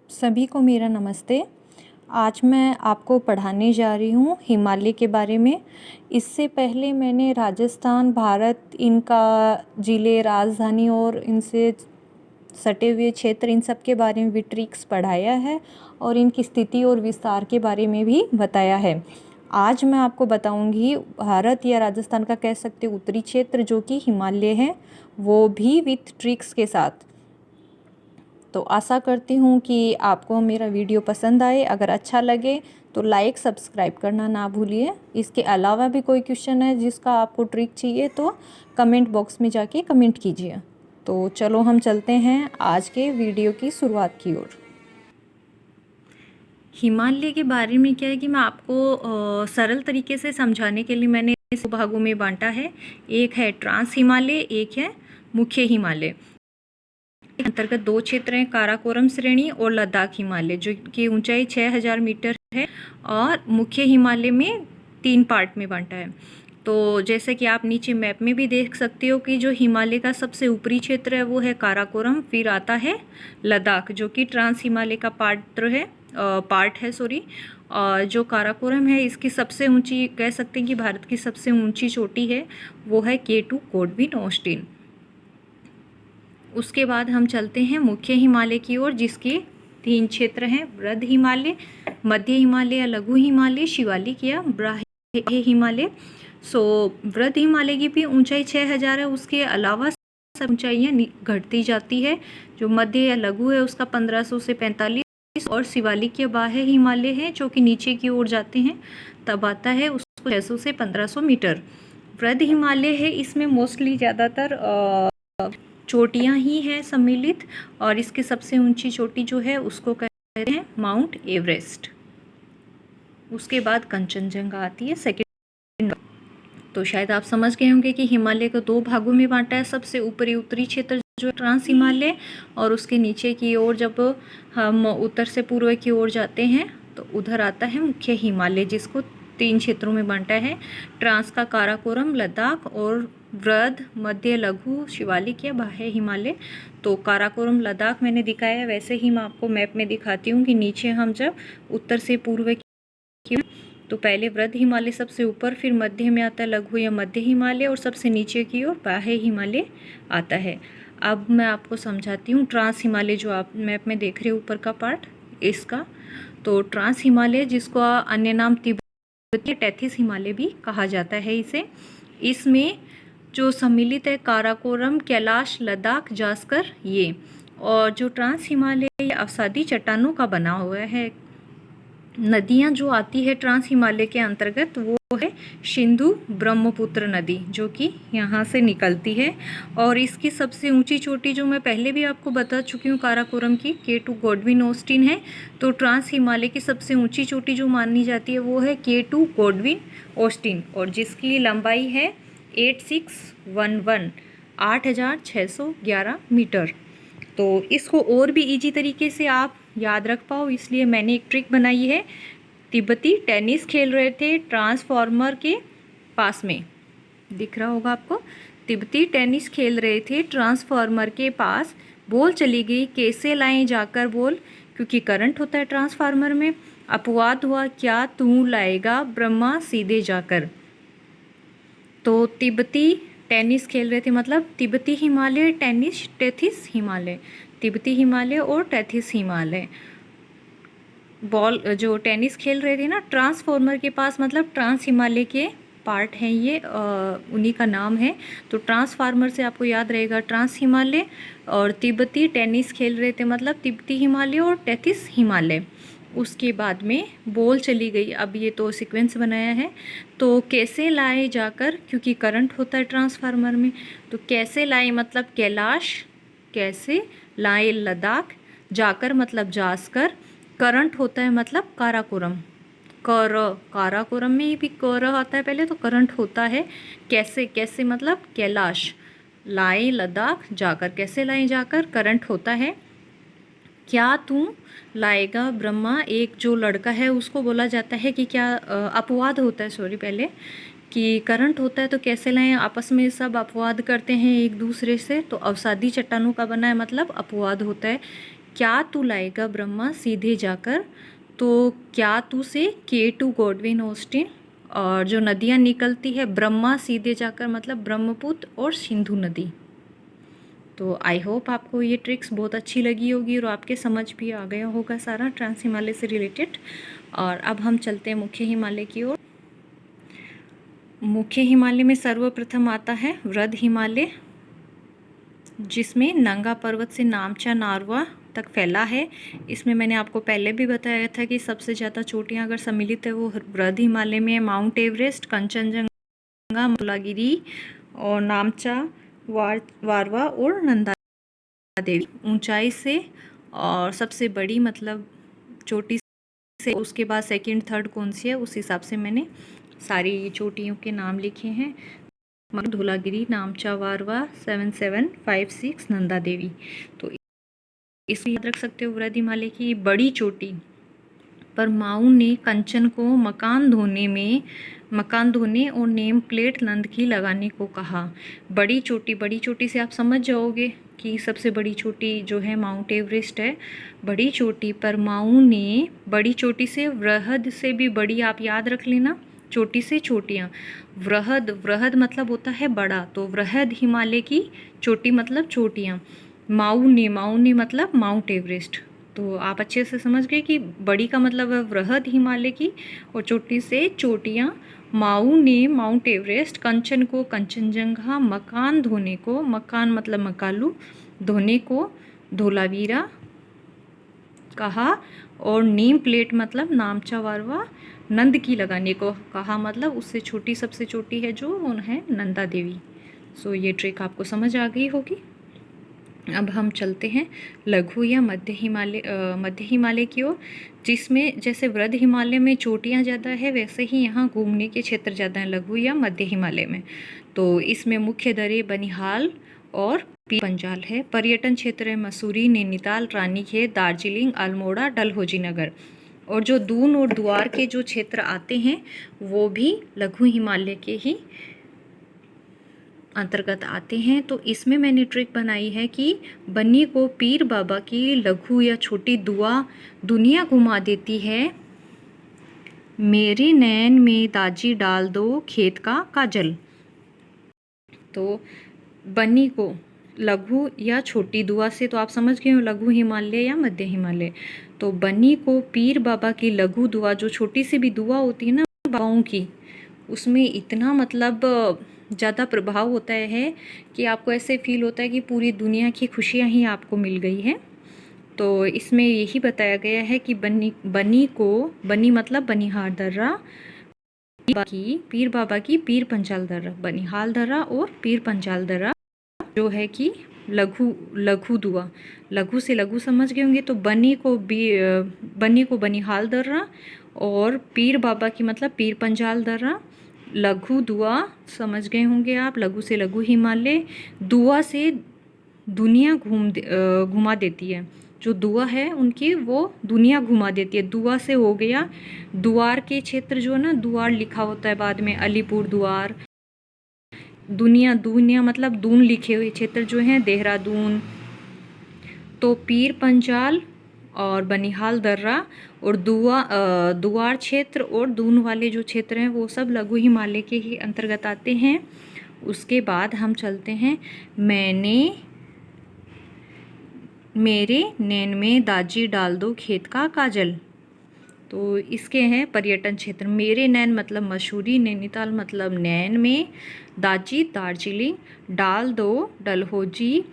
सभी को मेरा नमस्ते। आज मैं आपको पढ़ाने जा रही हूँ हिमालय के बारे में। इससे पहले मैंने राजस्थान, भारत, इनका ज़िले, राजधानी और इनसे सटे हुए क्षेत्र, इन सब के बारे में भी ट्रिक्स पढ़ाया है और इनकी स्थिति और विस्तार के बारे में भी बताया है। आज मैं आपको बताऊंगी भारत या राजस्थान का कह सकते उत्तरी क्षेत्र जो कि हिमालय है, वो भी विथ ट्रिक्स के साथ। तो आशा करती हूँ कि आपको मेरा वीडियो पसंद आए। अगर अच्छा लगे तो लाइक सब्सक्राइब करना ना भूलिए। इसके अलावा भी कोई क्वेश्चन है जिसका आपको ट्रिक चाहिए तो कमेंट बॉक्स में जाके कमेंट कीजिए। तो चलो हम चलते हैं आज के वीडियो की शुरुआत की ओर। हिमालय के बारे में क्या है कि मैं आपको सरल तरीके से समझाने के लिए मैंने इस भागों में बांटा है। एक है ट्रांस हिमालय, एक है मुख्य हिमालय। अंतर्गत दो क्षेत्र हैं, काराकोरम श्रेणी और लद्दाख हिमालय, जो की ऊंचाई 6000 मीटर है और मुख्य हिमालय में 3 पार्ट में बांटा है। तो जैसे कि आप नीचे मैप में भी देख सकते हो कि जो हिमालय का सबसे ऊपरी क्षेत्र है वो है काराकोरम, फिर आता है लद्दाख जो कि ट्रांस हिमालय का पार्ट है सॉरी। जो काराकोरम है इसकी सबसे ऊंची, कह सकते हैं कि भारत की सबसे ऊंची चोटी है, वो है K2 गोडविन ऑस्टिन। उसके बाद हम चलते हैं मुख्य हिमालय की ओर, जिसके 3 क्षेत्र हैं, वृद्ध हिमालय, मध्य हिमालय या लघु हिमालय, शिवालिक या ब्राह्य हिमालय। वृद्ध हिमालय की भी ऊंचाई 6000 है। उसके अलावा सब ऊंचाइयाँ घटती जाती है। जो मध्य या लघु है उसका 1500 से 45, और शिवालिक या बाह्य हिमालय है जो कि नीचे की ओर जाते हैं, तब आता है उसको 600 से 1500 मीटर। वृद्ध हिमालय है, इसमें मोस्टली ज़्यादातर चोटियाँ ही हैं सम्मिलित, और इसकी सबसे ऊंची चोटी जो है उसको कहते हैं माउंट एवरेस्ट। उसके बाद कंचनजंगा आती है सेकेंड। तो शायद आप समझ गए होंगे कि हिमालय को 2 भागों में बांटा है। सबसे ऊपरी उत्तरी क्षेत्र जो ट्रांस हिमालय, और उसके नीचे की ओर जब हम उत्तर से पूर्व की ओर जाते हैं तो उधर आता है मुख्य हिमालय, जिसको 3 क्षेत्रों में बांटा है। ट्रांस का काराकोरम, लद्दाख, और वृद्ध, मध्य, लघु, शिवालिक या बाह्य हिमालय। तो काराकोरम लद्दाख मैंने दिखाया है, वैसे ही मैं आपको मैप में दिखाती हूँ कि नीचे हम जब उत्तर से पूर्व की, तो पहले वृद्ध हिमालय सबसे ऊपर, फिर मध्य में आता है लघु या मध्य हिमालय, और सबसे नीचे की ओर बाह्य हिमालय आता है। अब मैं आपको समझाती हूँ ट्रांस हिमालय, जो आप मैप में देख रहे हो ऊपर का पार्ट इसका। तो ट्रांस हिमालय, जिसको अन्य नाम तिब्बती टेथिस हिमालय भी कहा जाता है इसे, इसमें जो सम्मिलित है काराकोरम, कैलाश, लद्दाख, जास्कर ये, और जो ट्रांस हिमालय अवसादी चट्टानों का बना हुआ है। नदियाँ जो आती है ट्रांस हिमालय के अंतर्गत वो है सिंधु ब्रह्मपुत्र नदी, जो कि यहाँ से निकलती है। और इसकी सबसे ऊंची चोटी जो मैं पहले भी आपको बता चुकी हूँ काराकोरम की, K2 गोडविन ऑस्टिन है। तो ट्रांस हिमालय की सबसे ऊंची चोटी जो मानी जाती है वो है K2 गोडविन ऑस्टिन, और जिसकी लंबाई है 8611 8611 मीटर। तो इसको और भी इजी तरीके से आप याद रख पाओ, इसलिए मैंने एक ट्रिक बनाई है। तिब्बती टेनिस खेल रहे थे ट्रांसफार्मर के पास में, दिख रहा होगा आपको, तिब्बती टेनिस खेल रहे थे ट्रांसफार्मर के पास, बॉल चली गई, कैसे लाएं जाकर बॉल, क्योंकि करंट होता है ट्रांसफार्मर में। अपवाद हुआ, क्या तू लाएगा ब्रह्मा सीधे जाकर। तो तिब्बती टेनिस खेल रहे थे, मतलब तिब्बती हिमालय, टेनिस, टेथिस हिमालय, तिब्बती हिमालय और टेथिस हिमालय। बॉल जो टेनिस खेल रहे थे ना ट्रांसफार्मर के पास, मतलब ट्रांस हिमालय के पार्ट हैं ये, उन्हीं का नाम है। तो ट्रांसफार्मर से आपको याद रहेगा ट्रांस हिमालय, और तिब्बती टेनिस खेल रहे थे मतलब तिब्बती हिमालय और टेथिस हिमालय। उसके बाद में बॉल चली गई, अब ये तो सीक्वेंस बनाया है। तो कैसे लाए जाकर, क्योंकि करंट होता है ट्रांसफार्मर में, तो कैसे लाए मतलब कैलाश, कैसे लाए लद्दाख, जाकर मतलब जासकर, करंट होता है मतलब काराकोरम, काराकोरम में ही भी कर आता है पहले, तो करंट होता है। कैसे, कैसे मतलब कैलाश, लाए लद्दाख, जाकर, कैसे लाए जाकर, करंट होता है। क्या तू लाएगा ब्रह्मा, एक जो लड़का है उसको बोला जाता है कि क्या, अपवाद होता है सॉरी पहले, कि करंट होता है तो कैसे लाएं, आपस में सब अपवाद करते हैं एक दूसरे से। तो अवसादी चट्टानों का बना है मतलब अपवाद होता है, क्या तू लाएगा ब्रह्मा सीधे जाकर, तो क्या तू से K2 गॉडविन ऑस्टिन, और जो नदियाँ निकलती है ब्रह्मा सीधे जाकर मतलब ब्रह्मपुत्र और सिंधु नदी। तो आई होप आपको ये ट्रिक्स बहुत अच्छी लगी होगी और आपके समझ भी आ गया होगा सारा ट्रांस हिमालय से रिलेटेड। और अब हम चलते हैं मुख्य हिमालय की ओर। मुख्य हिमालय में सर्वप्रथम आता है वृद्ध हिमालय, जिसमें नंगा पर्वत से नामचा नारवा तक फैला है। इसमें मैंने आपको पहले भी बताया था कि सबसे ज़्यादा चोटियाँ अगर सम्मिलित है वो वृद्ध हिमालय में माउंट एवरेस्ट, कंचनजंगा, धौलागिरी और नामचा, वारवा और नंदा देवी ऊंचाई से। और सबसे बड़ी मतलब चोटी से उसके बाद सेकंड थर्ड कौन सी है उस हिसाब से मैंने सारी चोटियों के नाम लिखे हैं। धौलागिरी, नामचा, वारवा, 7756, नंदा देवी। तो इसको याद रख सकते हो वृद्ध हिमालय की बड़ी चोटी पर माऊ ने कंचन को मकान धोने और नेम प्लेट नंद की लगाने को कहा। बड़ी चोटी से आप समझ जाओगे कि सबसे बड़ी चोटी जो है माउंट एवरेस्ट है। बड़ी चोटी पर माऊ ने, बड़ी चोटी से वृहद से भी बड़ी आप याद रख लेना, चोटी से चोटियाँ। वृहद मतलब होता है बड़ा, तो वृहद हिमालय की चोटी मतलब चोटियाँ। माऊ ने मतलब माउंट एवरेस्ट। तो आप अच्छे से समझ गए कि बड़ी का मतलब है वृहद हिमालय की और चोटी से चोटियाँ। माऊ ने माउंट एवरेस्ट, कंचन को कंचनजंगा, मकान धोने को, मकान मतलब मकालू, धोने को धोलावीरा कहा, और नेम प्लेट मतलब नामचा, वारवा, नंद की लगाने को कहा, मतलब उससे छोटी सबसे छोटी है जो वो है नंदा देवी। सो ये ट्रिक आपको समझ आ गई होगी। अब हम चलते हैं लघु या मध्य हिमालय की ओर, जिसमें जैसे वृद्ध हिमालय में चोटियाँ ज़्यादा है वैसे ही यहाँ घूमने के क्षेत्र ज़्यादा हैं लघु या मध्य हिमालय में। तो इसमें मुख्य दरें बनिहाल और पीर पंजाल है। पर्यटन क्षेत्र है मसूरी, नैनीताल, रानीखेत, दार्जिलिंग, अल्मोड़ा, डलहौजी नगर। और जो दून और द्वार के जो क्षेत्र आते हैं वो भी लघु हिमालय के ही अंतर्गत आते हैं। तो इसमें मैंने ट्रिक बनाई है कि बन्नी को पीर बाबा की लघु या छोटी दुआ दुनिया घुमा देती है। मेरे नैन में दाजी डाल दो खेत का काजल। तो बन्नी को लघु या छोटी दुआ से तो आप समझ गए हो लघु हिमालय या मध्य हिमालय। तो बन्नी को पीर बाबा की लघु दुआ, जो छोटी सी भी दुआ होती है ना बाबाओं की, उसमें इतना मतलब ज़्यादा प्रभाव होता है कि आपको ऐसे फील होता है कि पूरी दुनिया की खुशियाँ ही आपको मिल गई हैं। तो इसमें यही बताया गया है कि बन्नी मतलब बनिहाल दर्रा की पीर बाबा की पीर पंजाल दर्रा, बनिहाल दर्रा और पीर पंजाल दर्रा जो है कि लघु दुआ, लघु से लघु समझ गए होंगे। तो बन्नी को बनिहाल दर्रा और पीर बाबा की मतलब पीर पंजाल दर्रा। लघु दुआ समझ गए होंगे आप, लघु से लघु हिमालय। दुआ से दुनिया घुमा देती है, जो दुआ है उनकी वो दुनिया घुमा देती है। दुआ से हो गया द्वार के क्षेत्र जो है ना, द्वार लिखा होता है बाद में, अलीपुर द्वार। दुनिया मतलब दून लिखे हुए क्षेत्र जो हैं, देहरादून। तो पीर पंजाल और बनिहाल दर्रा और दुआर क्षेत्र और दून वाले जो क्षेत्र हैं वो सब लघु हिमालय के ही अंतर्गत आते हैं। उसके बाद हम चलते हैं मेरे नैन में दाजी डाल दो खेत का काजल। तो इसके हैं पर्यटन क्षेत्र। मेरे नैन मतलब मसूरी, नैनीताल मतलब नैन में, दाजी दार्जिलिंग, डाल दो डलहौजी,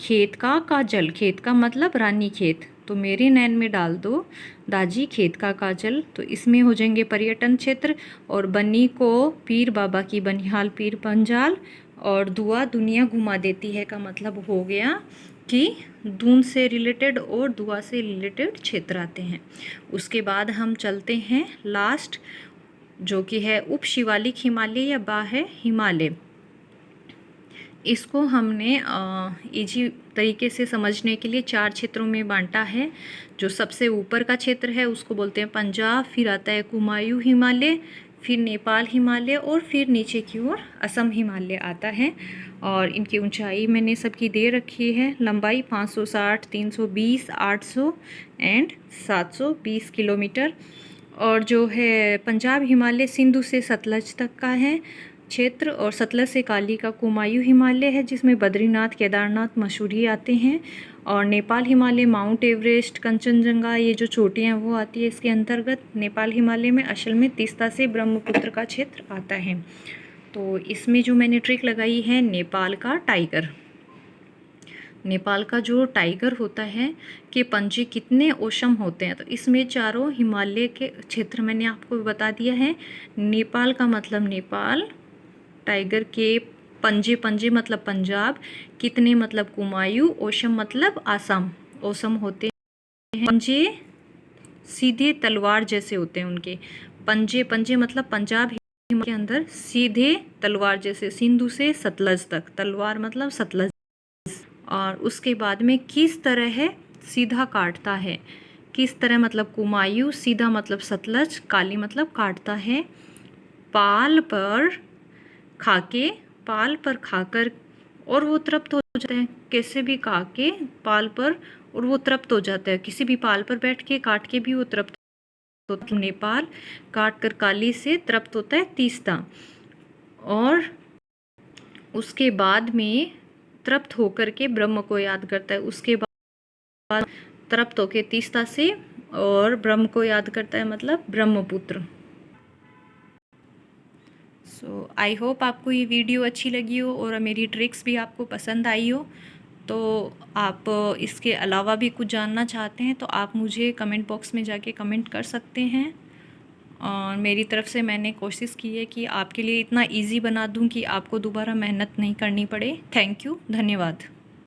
खेत का काजल, खेत का मतलब रानी खेत। तो मेरे नैन में डाल दो दाजी खेत का काजल। तो इसमें हो जाएंगे पर्यटन क्षेत्र। और बन्नी को पीर बाबा की बनिहाल पीर पंजाल और दुआ दुनिया घुमा देती है का मतलब हो गया कि दून से रिलेटेड और दुआ से रिलेटेड क्षेत्र आते हैं। उसके बाद हम चलते हैं लास्ट, जो कि है उप शिवालिक हिमालय या बाह्य हिमालय। इसको हमने इजी तरीके से समझने के लिए 4 क्षेत्रों में बांटा है। जो सबसे ऊपर का क्षेत्र है उसको बोलते हैं पंजाब, फिर आता है कुमायूं हिमालय, फिर नेपाल हिमालय और फिर नीचे की ओर असम हिमालय आता है। और इनकी ऊंचाई मैंने सबकी दे रखी है। लंबाई 560, 320, 800 एंड 720 किलोमीटर। और जो है पंजाब हिमालय सिंधु से सतलज तक का है क्षेत्र, और सतलज से काली का कुमायूं हिमालय है जिसमें बद्रीनाथ, केदारनाथ, मसूरी आते हैं। और नेपाल हिमालय माउंट एवरेस्ट, कंचनजंगा, ये जो चोटियाँ वो आती है इसके अंतर्गत। नेपाल हिमालय में असल में तीस्ता से ब्रह्मपुत्र का क्षेत्र आता है। तो इसमें जो मैंने ट्रिक लगाई है नेपाल का टाइगर, नेपाल का जो टाइगर होता है कि पंजे कितने ओशम होते हैं। तो इसमें चारों हिमालय के क्षेत्र मैंने आपको बता दिया है। नेपाल का मतलब नेपाल, टाइगर के पंजे, पंजे मतलब पंजाब, कितने मतलब कुमायूं, ओशम मतलब आसाम। ओशम होते हैं पंजे सीधे तलवार जैसे होते हैं उनके पंजे, पंजे मतलब पंजाब हिमालय के अंदर सीधे तलवार जैसे, सिंधु से सतलज तक, तलवार मतलब सतलज। और उसके बाद में किस तरह है, सीधा काटता है, किस तरह मतलब कुमायूं, सीधा मतलब सतलज, काली मतलब काटता है, पाल पर खाके, पाल पर खाकर, और वो तृप्त हो जाते हैं, कैसे भी खा के पाल पर, और वो तृप्त हो जाता है। किसी भी पाल पर बैठ के काट के भी वो तृप्त होता है। नेपाल काट कर काली से तृप्त होता है तीस्ता, और उसके बाद में तृप्त होकर के ब्रह्म को याद करता है। उसके बाद तृप्त होकर तीस्ता से और ब्रह्म को याद करता है, मतलब ब्रह्मपुत्र। सो आई होप आपको ये वीडियो अच्छी लगी हो और मेरी ट्रिक्स भी आपको पसंद आई हो। तो आप इसके अलावा भी कुछ जानना चाहते हैं तो आप मुझे कमेंट बॉक्स में जाके कमेंट कर सकते हैं। और मेरी तरफ से मैंने कोशिश की है कि आपके लिए इतना इजी बना दूं कि आपको दोबारा मेहनत नहीं करनी पड़े। थैंक यू, धन्यवाद।